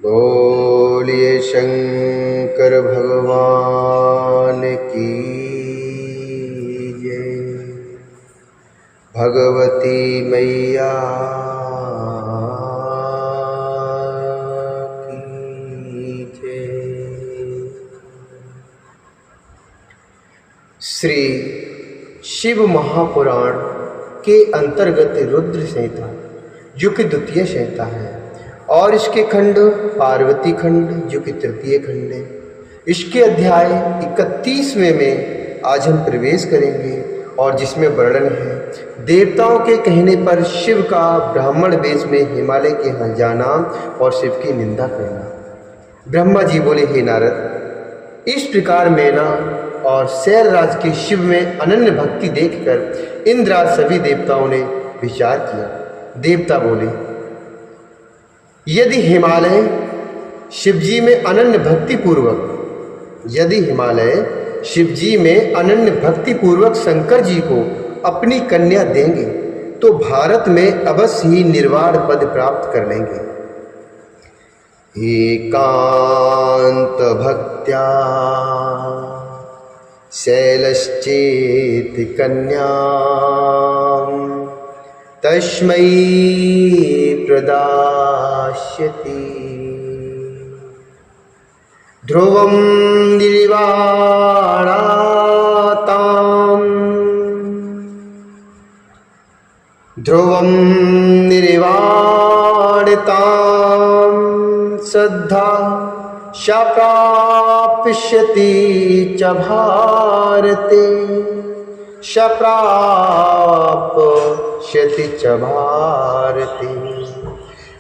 बोलिए शंकर भगवान की जय। भगवती मैया की जय। श्री शिव महापुराण के अंतर्गत रुद्र संहिता जो कि द्वितीय संहिता है और इसके खंड पार्वती खंड जो कि तृतीय खंड है। इसके अध्याय 31वें में आज हम प्रवेश करेंगे और जिसमें वर्णन है देवताओं के कहने पर शिव का ब्राह्मण वेश में हिमालय के यहाँ जाना और शिव की निंदा करना। ब्रह्मा जी बोले, हे नारद, इस प्रकार मैना और शैलराज के शिव में अनन्य भक्ति देखकर इंद्र आदि सभी देवताओं ने विचार किया। देवता बोले, यदि हिमालय शिवजी में अनन्य भक्ति पूर्वक शंकर जी को अपनी कन्या देंगे तो भारत में अवश्य ही निर्वाण पद प्राप्त कर लेंगे। एकांत भक्त्या शैलश्चेत कन्या तस्मै प्रदास्यति। ध्रुवं निर्वाणतां श्रद्धा सा प्राप्स्यति च भारते प्राप्स्यति च भारते।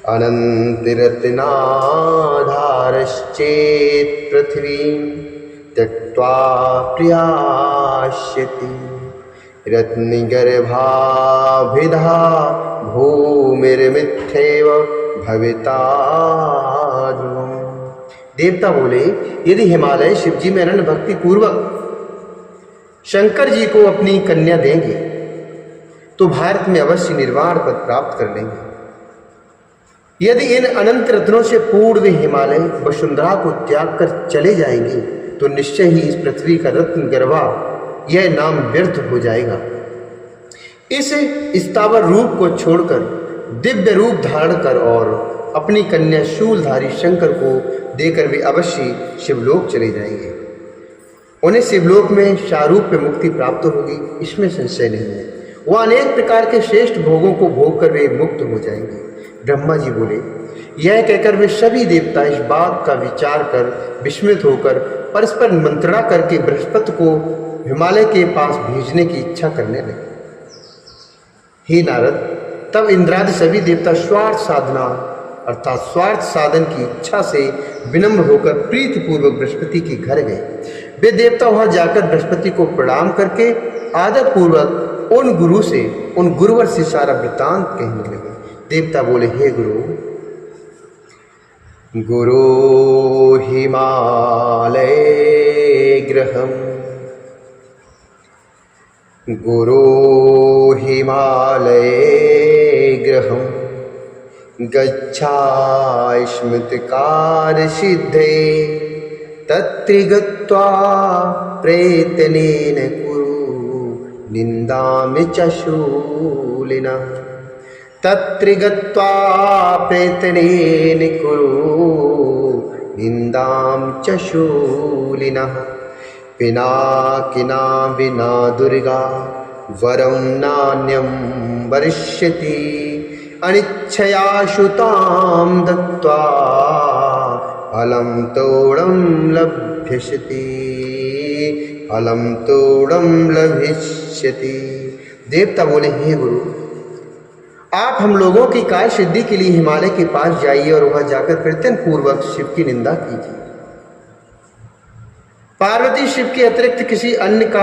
अनन्तिरत्नाधारश्चेत् पृथ्वीं त्यक्त्वा प्रयास्यति। रत्नगर्भाभिधा भूमिर्मिथ्यैव भविता ध्रुवम्। देवता बोले, यदि हिमालय शिवजी में अनन्य भक्ति पूर्वक शंकर जी को अपनी कन्या देंगे तो भारत में अवश्य निर्वाण पद प्राप्त कर लेंगे। यदि इन अनंत रत्नों से पूर्ण हिमालय वसुंधरा को त्याग कर चले जाएंगे तो निश्चय ही इस पृथ्वी का रत्न गर्भा यह नाम व्यर्थ हो जाएगा। इस स्थावर रूप को छोड़कर दिव्य रूप धारण कर और अपनी कन्या शूलधारी शंकर को देकर वे अवश्य शिवलोक चले जाएंगे। उन्हें शिवलोक में शारूप में मुक्ति प्राप्त होगी, इसमें संशय नहीं है। वह अनेक प्रकार के श्रेष्ठ भोगों को भोग कर वे मुक्त हो जाएंगे। ब्रह्मा जी बोले, यह कहकर वे सभी देवता इस बात का विचार कर विस्मित होकर परस्पर मंत्रणा करके बृहस्पति को हिमालय के पास भेजने की इच्छा करने लगे। हे नारद, तब इंद्रादि सभी देवता स्वार्थ साधना अर्थात स्वार्थ साधन की इच्छा से विनम्र होकर प्रीतिपूर्वक बृहस्पति के घर गए। वे देवता वहां जाकर बृहस्पति को प्रणाम करके आदर पूर्वक उन गुरुवर से सारा वृत्तांत कहने लगे। देवता बोले, हे गुरु हिमालय ग्रहम् गच्छास्मत्कार सिद्धे तत्र गत्वा प्रयत्नेन कुरु निन्दां च शूलिनः। तत्र गत्वा प्रयत्नेन कुरु निन्दां च शूलिनः। पिनाकिना विना दुर्गा वरं नान्यं वरिष्यति। अनिच्छया शुतां दत्त्वा फलं तोड़ं लभिष्यति। देवता बोले, हे गुरु, आप हम लोगों की काय सिद्धि के लिए हिमालय के पास जाइए और वहां जाकर प्रयत्न पूर्वक शिव की निंदा कीजिए। पार्वती शिव के अतिरिक्त किसी अन्य का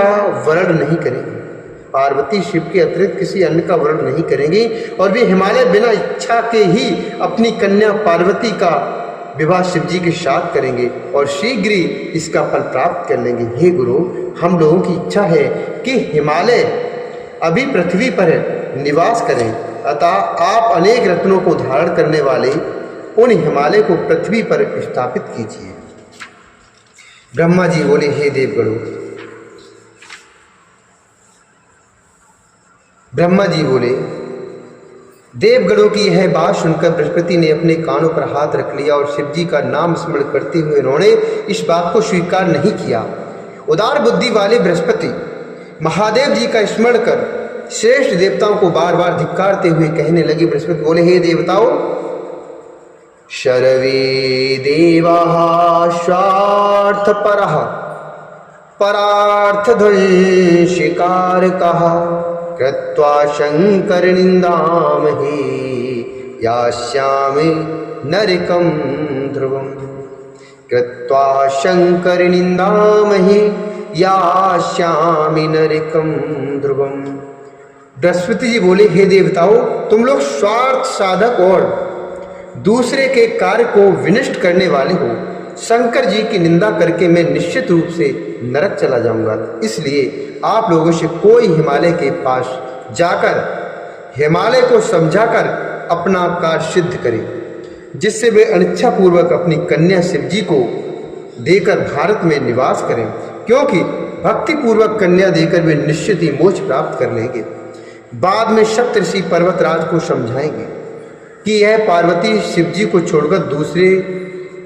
वर्ण नहीं करेंगी और वे हिमालय बिना इच्छा के ही अपनी कन्या पार्वती का विवाह शिव जी के साथ करेंगे और शीघ्र ही इसका फल प्राप्त कर लेंगे। हे गुरु, हम लोगों की इच्छा है कि हिमालय अभी पृथ्वी पर निवास करें, अतः आप अनेक रत्नों को धारण करने वाले उन हिमालय को पृथ्वी पर स्थापित कीजिए। ब्रह्मा जी बोले, हे देवगणों, ब्रह्मा जी बोले, देवगणों की यह बात सुनकर बृहस्पति ने अपने कानों पर हाथ रख लिया और शिव जी का नाम स्मरण करते हुए उन्होंने इस बात को स्वीकार नहीं किया। उदार बुद्धि वाले बृहस्पति महादेव जी का स्मरण कर श्रेष्ठ देवताओं को बार बार धिक्कारते हुए कहने लगे। बृहस्पति बोले, हे देवताओं, शर्वे देवाः स्वार्थपरः परार्थध्वंसिकारकः कृत्वा शङ्करनिन्दामहे यास्यामि नरकं ध्रुवम्। कृत्वा शङ्करनिन्दामहे यास्यामि नरकं ध्रुवम्। बृहस्पति जी बोले, हे देवताओं, तुम लोग स्वार्थ साधक और दूसरे के कार्य को विनष्ट करने वाले हो। शंकर जी की निंदा करके मैं निश्चित रूप से नरक चला जाऊंगा। इसलिए आप लोगों से कोई हिमालय के पास जाकर हिमालय को समझाकर अपना कार्य सिद्ध करे, जिससे वे अनिच्छा पूर्वक अपनी कन्या शिव जी को देकर भारत में निवास करें, क्योंकि भक्ति पूर्वक कन्या देकर वे निश्चित ही मोक्ष प्राप्त कर लेंगे। बाद में सप्तऋषि पर्वतराज को समझाएंगे कि यह पार्वती शिव जी को छोड़कर दूसरे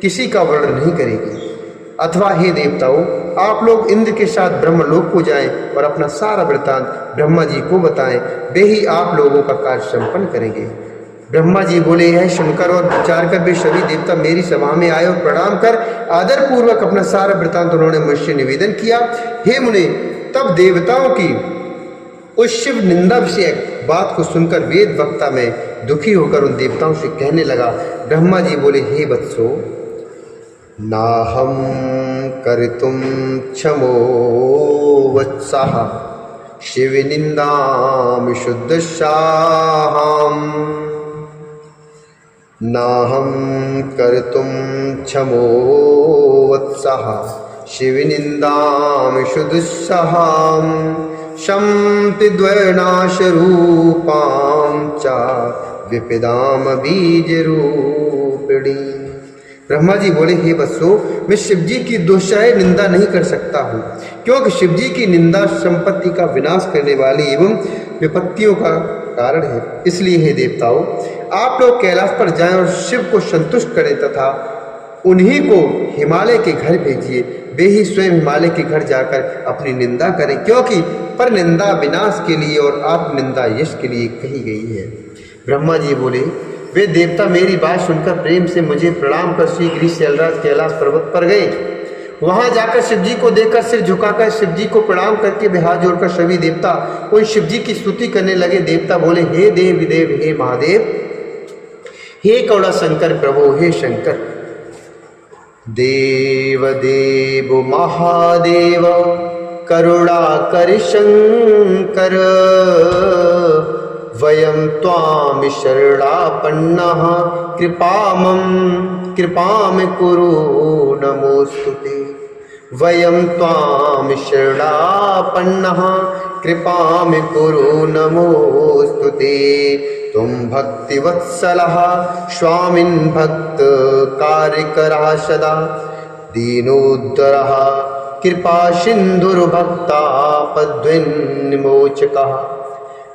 किसी का वर्णन नहीं करेगी। अथवा हे देवताओं, आप लोग इंद्र के साथ ब्रह्मलोक को जाएं और अपना सारा वृत्तांत ब्रह्मा जी को बताएं, वे ही आप लोगों का कार्य संपन्न करेंगे। ब्रह्मा जी बोले, यह सुनकर और विचार कर वे सभी देवता मेरी सभा में आए और प्रणाम कर आदर पूर्वक अपना सारा वृत्तांत उन्होंने मुझसे निवेदन किया। हे मुने, तब देवताओं की उस शिव निंदा विषयक बात को सुनकर वेद वक्ता में दुखी होकर उन देवताओं से कहने लगा। ब्रह्मा जी बोले, हे वत्सो, नाहं कर्तुं क्षमो वत्सः शिव निंदामि शुद्धशाहम्। नाहं कर्तुं क्षमो वत्सः शिव निंदामि शुद्धशाहम्। शम्तिद्वयनाशरूपां च विपदाम बीजरूपिणी। ब्रह्मा जी बोले, हे वत्सो, मैं शिव जी की दुष्चाय निंदा नहीं कर सकता हूँ, क्योंकि शिव जी की निंदा संपत्ति का विनाश करने वाली एवं विपत्तियों का कारण है। इसलिए हे देवताओं, आप लोग कैलाश पर जाएं और शिव को संतुष्ट करें तथा उन्हीं को हिमालय के घर भेजिए। वे ही स्वयं हिमालय के घर जाकर अपनी निंदा करें, क्योंकि पर निंदा विनाश के लिए और आत्मनिंदा यश के लिए कही गई है। ब्रह्मा जी बोले, वे देवता मेरी बात सुनकर प्रेम से मुझे प्रणाम कर श्री गिरी शैलराज कैलाश पर्वत पर गए। वहां जाकर शिव जी को देखकर सिर झुकाकर शिव जी को प्रणाम करके वे हाथ जोड़कर सभी देवता उन शिव जी की स्तुति करने लगे। देवता बोले, हे देव देव, हे महादेव, हे कौड़ा शंकर प्रभु, हे शंकर। देव देव महादेव करुणाकर शंकर, वयं त्वां शरणापन्नः कृपां कुरु नमोस्तुते। वयं त्वां शरणापन्नः कृपां कुरु नमोस्तुते। तुम भक्तिवत्सलः स्वामिन् भक्त कार्यकरः सदा दीनोद्धरः कृपा सिंधुर्भक्तापद्विन्मोचकः।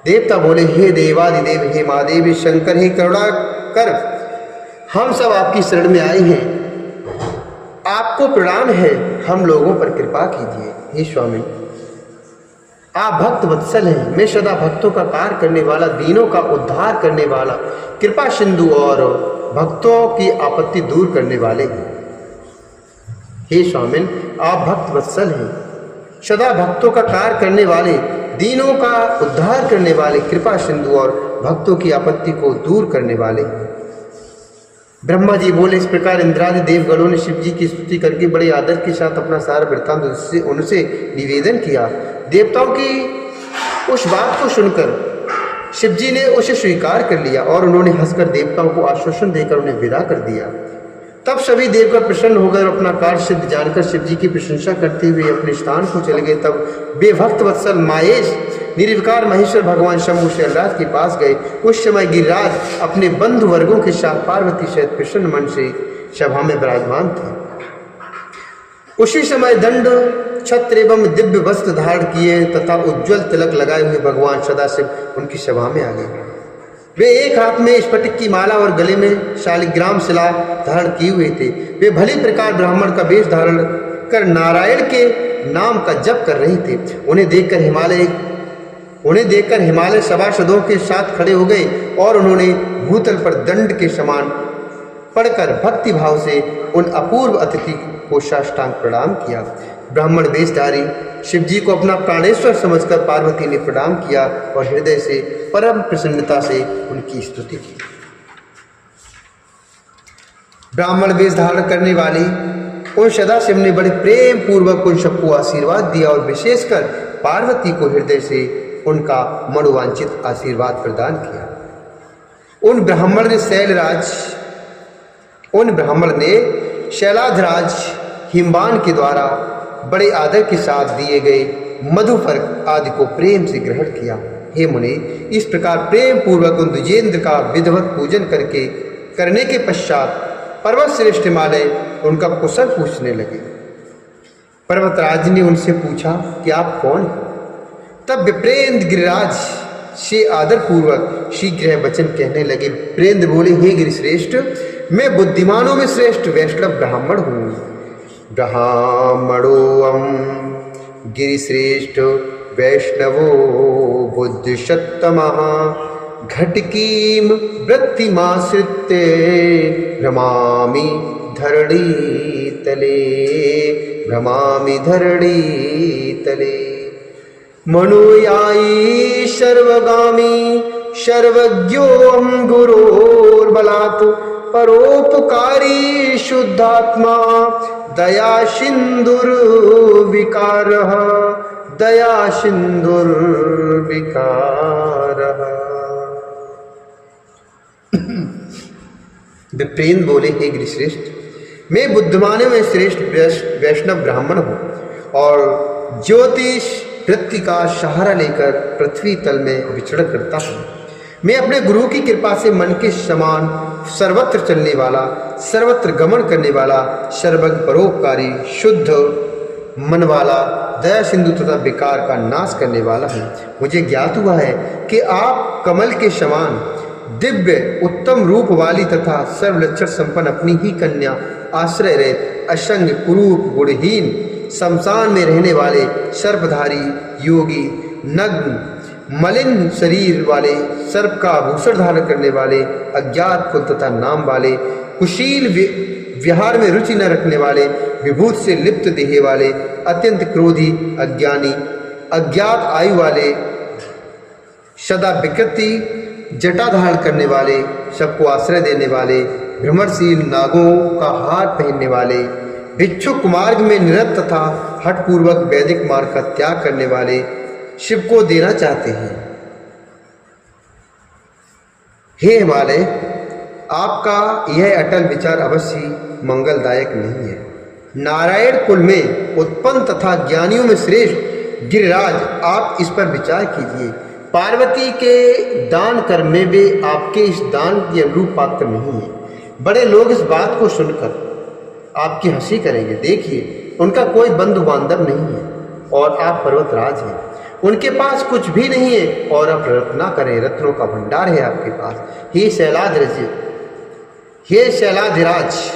देवता बोले, हे देवादिदेव, हे महादेव, शंकर, हे करुणा कर, हम सब आपकी शरण में आए हैं, आपको प्रणाम है, हम लोगों पर कृपा कीजिए। हे स्वामी, आप भक्त वत्सल हैं, मैं सदा भक्तों का कार्य करने वाला, दीनों का उद्धार करने वाला, कृपा सिंधु और भक्तों की आपत्ति दूर करने वाले हैं। हे स्वामिन, आप भक्त वत्सल हैं, सदा भक्तों का कार्य करने वाले, दीनों का उद्धार करने वाले, कृपा सिंधु और भक्तों की आपत्ति को दूर करने वाले। ब्रह्मा जी बोले, इस प्रकार इंद्रादि देवगणों ने शिव जी की स्तुति करके बड़े आदर के साथ अपना सारा वृत्तांत उनसे निवेदन किया। देवताओं की उस बात को सुनकर शिव जी ने उसे स्वीकार कर लिया और उन्होंने हंसकर देवताओं को आश्वासन देकर उन्हें विदा कर दिया। तब सभी देवगण प्रसन्न होकर अपना कार्य सिद्ध जानकर शिव जी की प्रशंसा करते हुए अपने स्थान को चले गए। तब बेभक्त वत्सल माहेश निर्विकार महेश्वर भगवान शंभु शैलराज के पास गए। उस समय गिरिराज अपने बंधु वर्गों के साथ पार्वती सहित प्रसन्न मन से सभा में विराजमान थे। उसी समय दंड छत्र एवं दिव्य वस्त्र धारण किए तथा उज्ज्वल तिलक लगाए हुए भगवान सदाशिव उनकी सभा में आ गए। वे एक हाथ में स्फटिक की माला और गले में शालिग्राम शिला धारण किए हुए थे। वे भली प्रकार ब्राह्मण का वेश धारण कर नारायण के नाम का जप कर रहे थे। उन्हें देखकर हिमालय सभासदों के साथ खड़े हो गए और उन्होंने भूतल पर दंड के समान पढ़कर भक्ति भाव से उन अपूर्व अतिथि को साष्टांग प्रणाम किया। ब्राह्मण वेशधारी शिव जी को अपना प्राणेश्वर समझकर पार्वती ने प्रणाम किया और हृदय से परम प्रसन्नता से उनकी स्तुति की। ब्राह्मण वेश धारण करने वाली उन सदाशिव ने बड़े प्रेम पूर्वक उन सबको आशीर्वाद दिया और विशेषकर पार्वती को हृदय से उनका मनोवांछित आशीर्वाद प्रदान किया। उन ब्राह्मण ने शैलाधराज हिमवान के द्वारा बड़े आदर के साथ दिए गए मधुपर्क आदि को प्रेम से ग्रहण किया। हे मुनि, इस प्रकार प्रेम पूर्वक उन द्विजेंद्र का विधिवत पूजन करने के पश्चात पर्वत श्रेष्ठ हिमालय उनका कुशल पूछने लगे। पर्वतराज ने उनसे पूछा कि आप कौन हो? तब विप्रेंद्र गिरिराज से आदर पूर्वक शीघ्र वचन कहने लगे। विप्रेंद्र बोले, हे गिरिश्रेष्ठ, मैं बुद्धिमानों में श्रेष्ठ वैष्णव ब्राह्मण हूँ। ब्राह्मणोऽहं गिरिश्रेष्ठ वैष्णवो बुद्धिसत्तमः घटकीं वृत्तिमाश्रित्य भ्रमामि धरणीतले मनोयायी सर्वगामी सर्वज्ञोऽहं गुरोर्बलात् परोपकारी शुद्धात्मा दया सिंधुर्विकारः विप्रेंद्र बोले, हे गिरिश्रेष्ठ, मैं बुद्धिमानों में श्रेष्ठ वैष्णव ब्राह्मण हूँ और ज्योतिष वृत्ति का सहारा लेकर पृथ्वी तल में विचरण करता हूँ। मैं अपने गुरु की कृपा से मन के समान सर्वत्र चलने वाला, सर्वत्र गमन करने वाला, सर्वज्ञ परोपकारी, शुद्ध मन वाला, दया सिंधु तथा विकार का नाश करने वाला हूँ। मुझे ज्ञात हुआ है कि आप कमल के समान दिव्य उत्तम रूप वाली तथा सर्वलक्षण संपन्न अपनी ही कन्या आश्रय रहित असंग कुरूप गुणहीन शमशान में रहने वाले सर्पधारी योगी नग्न मलिन शरीर वाले सर्प का आभूषण धारण करने वाले अज्ञात कुल तथा नाम वाले कुशील विहार में रुचि न रखने वाले विभूत से लिप्त देह वाले अत्यंत क्रोधी अज्ञानी अज्ञात आयु वाले सदा विकृति जटा धारण करने वाले सबको आश्रय देने वाले भ्रमरशील नागों का हार पहनने वाले भिक्षुक मार्ग में निरत तथा हठपूर्वक वैदिक मार्ग का त्याग करने वाले शिव को देना चाहते हैं। हे हिमालय, आपका यह अटल विचार अवश्य मंगलदायक नहीं है। नारायण कुल में उत्पन्न तथा ज्ञानियों में श्रेष्ठ गिरिराज, आप इस पर विचार कीजिए। पार्वती के दान कर में वे आपके इस दान के अनुरूप पात्र नहीं है। बड़े लोग इस बात को सुनकर आपकी हंसी करेंगे। देखिए, उनका कोई बंधु बांधव नहीं है और आप पर्वतराज हैं। उनके पास कुछ भी नहीं है और आप रत्ना करें, रत्नों का भंडार है आपके पास। हे शैलाधिराज,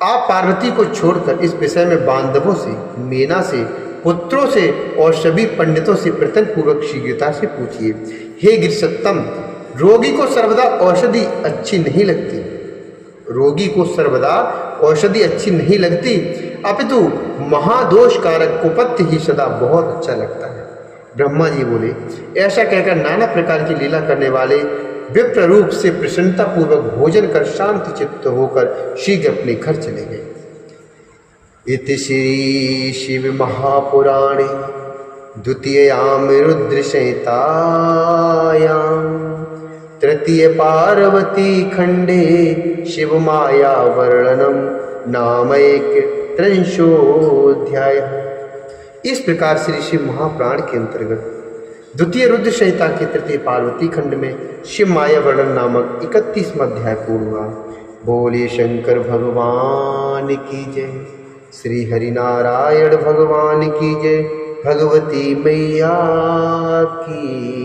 आप पार्वती को छोड़कर इस विषय में बांधवों से, मेना से, पुत्रों से और सभी पंडितों से प्रयत्न पूर्वक शीघ्रता से पूछिए। हे गिरिसत्तम, रोगी को सर्वदा औषधि अच्छी नहीं लगती। रोगी को सर्वदा औषधि अच्छी नहीं लगती, अपितु महादोष कारक कुपथ्य ही सदा बहुत अच्छा लगता है। ब्रह्मा जी बोले, ऐसा कहकर नाना प्रकार की लीला करने वाले विप्र रूप से प्रसन्नता पूर्वक भोजन कर शांति चित्त होकर शीघ्र अपने घर चले गए। इति श्री शिव महापुराणे द्वितीयाम रुद्र संहितायां तृतीय पार्वती खंडे शिव माया वर्णनम नामैक त्रिंशोऽध्याय। इस प्रकार श्री शिव महापुराण के अंतर्गत द्वितीय रुद्र संहिता के तृतीय पार्वती खंड में शिव माया वर्णन नामक 31वां अध्याय पूर्ण हुआ। बोले शंकर भगवान की जय। श्री हरिनारायण भगवान की जय। भगवती मैया की